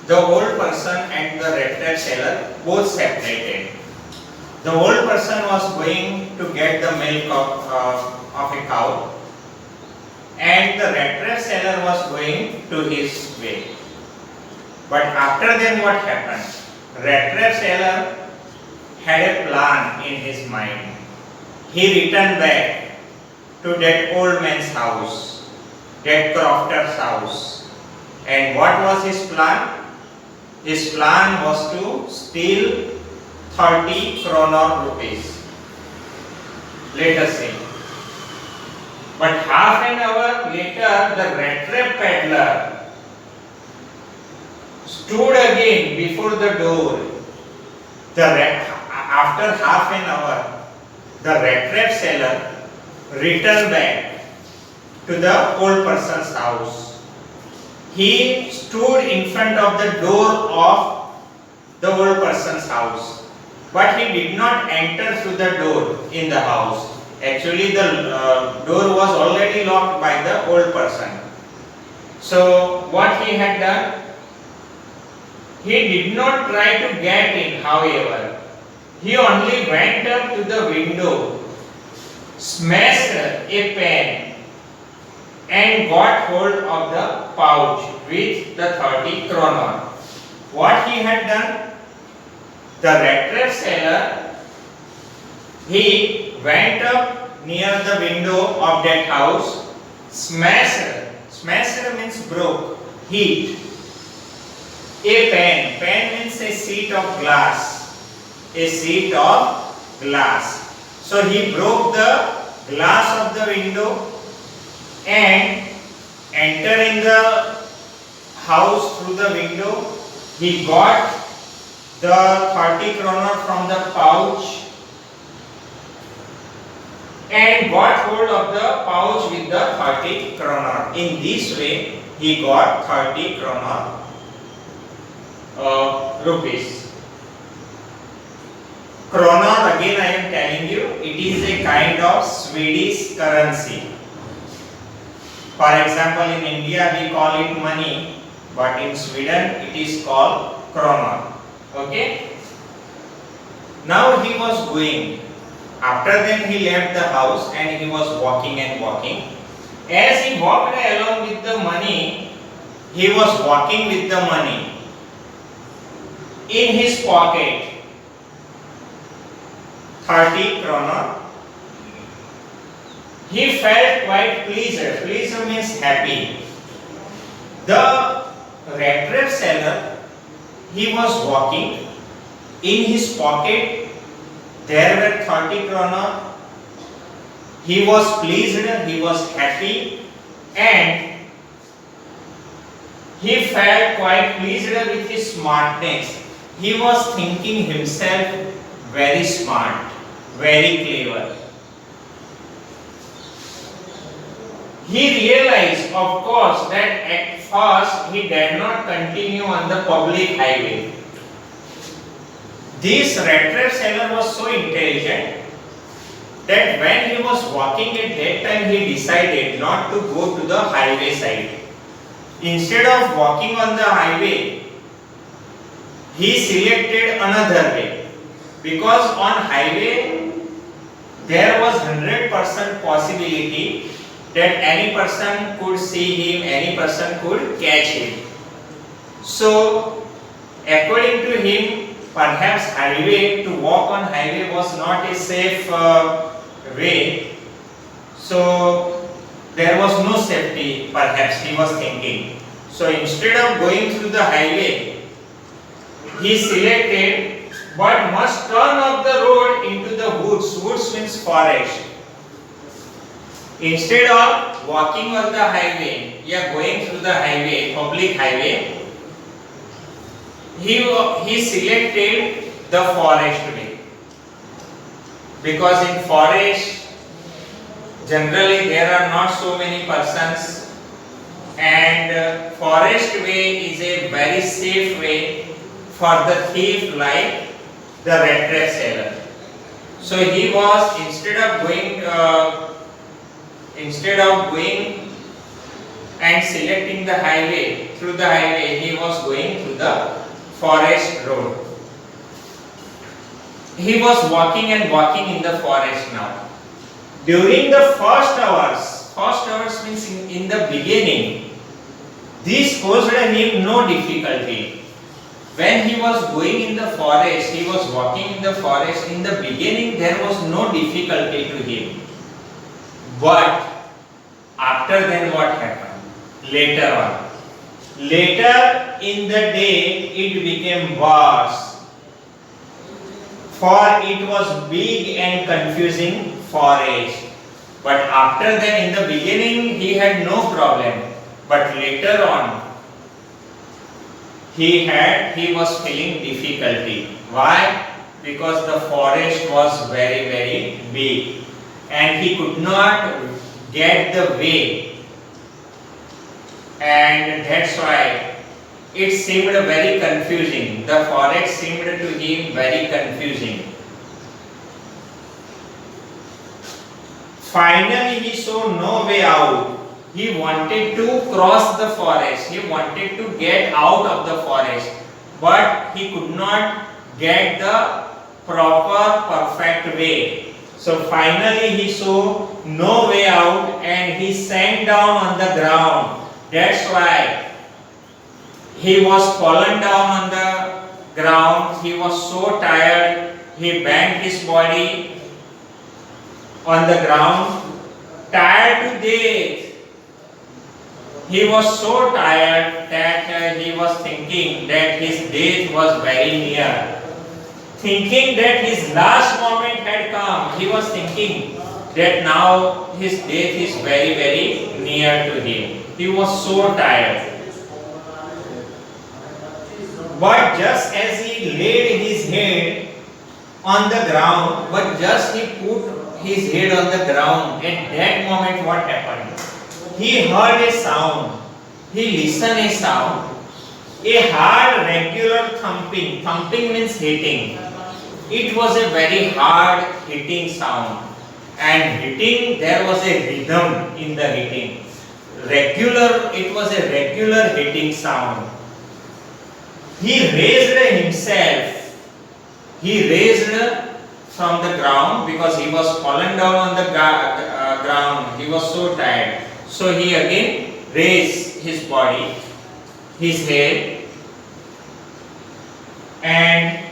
the old person and the rat trap seller both separated. The old person was going to get the milk of a cow, and the rat trap seller was going to his way. But after then what happened? Rat trap seller had a plan in his mind. He returned back to that old man's house, that crofter's house. And what was his plan? His plan was to steal 30 kroner rupees. Let us see. But half an hour later, the rat trap peddler stood again before the door. After half an hour, the rat trap seller returned back to the old person's house. He stood in front of the door of the old person's house, but he did not enter through the door in the house. Actually, the door was already locked by the old person. So, what he had done? He did not try to get in, however. He only went up to the window, smashed a pen, and got hold of the pouch with the 30 kroner. What he had done? The rat trap seller, he went up near the window of that house, smashed means broke, hit a pen. Pen means a sheet of glass. A sheet of glass. So he broke the glass of the window and entering the house through the window. He got the 30 kroner from the pouch and got hold of the pouch with the 30 kroner. In this way, he got 30 kroner rupees. Kroner, again I am telling you, it is a kind of Swedish currency. For example, in India we call it money, but in Sweden it is called kroner. Okay? Now he was going. After then he left the house and he was walking and walking. As he walked along with the money, he was walking with the money in his pocket. 30 kroner. He felt quite pleased. Pleased means happy. The rat trap seller, he was walking. In his pocket, there were 30 kroner. He was pleased, he was happy, and he felt quite pleased with his smartness. He was thinking himself very smart, very clever. He realized, of course, that at first he did not continue on the public highway. This rat trap seller was so intelligent that when he was walking at that time, he decided not to go to the highway side. Instead of walking on the highway, he selected another way. Because on highway, there was 100% possibility that any person could see him, any person could catch him. So, according to him, perhaps highway, to walk on highway was not a safe way. So, there was no safety, perhaps he was thinking. So, instead of going through the highway, he selected but must turn off the road into the woods. Woods means forest. Instead of walking on the highway, going through the highway, public highway, he selected the forest way. Because in forest, generally there are not so many persons, and forest way is a very safe way for the thief like the rat trap seller. So he was, instead of going and selecting the highway, through the highway, he was going through the the forest road. He was walking and walking in the forest now. During the first hours means in the beginning, this caused him no difficulty. When he was going in the forest, he was walking in the forest, in the beginning there was no difficulty to him. But after then what happened? Later on. Later in the day it became worse. For it was big and confusing forest. But after that, in the beginning he had no problem. But later on he was feeling difficulty. Why? Because the forest was very, very big and he could not get the way, and that's why it seemed very confusing. The forest seemed to him very confusing. Finally he saw no way out. He wanted to cross the forest. He wanted to get out of the forest, but he could not get the proper, perfect way. So finally he saw no way out and he sank down on the ground. That's why he was fallen down on the ground. He was so tired. He bent his body on the ground, tired to death. He was so tired that he was thinking that his death was very near. Thinking that his last moment had come, he was thinking that now his death is very, very near to him. He was so tired. But just as he laid his head on the ground, just he put his head on the ground, at that moment what happened? He heard a sound. He listened a sound. A hard, regular thumping. Thumping means hitting. It was a very hard hitting sound. And hitting, there was a rhythm in the hitting. It was a regular hitting sound. He raised himself. He raised from the ground because he was fallen down on the ground. He was so tired. So he again raised his body, his head, and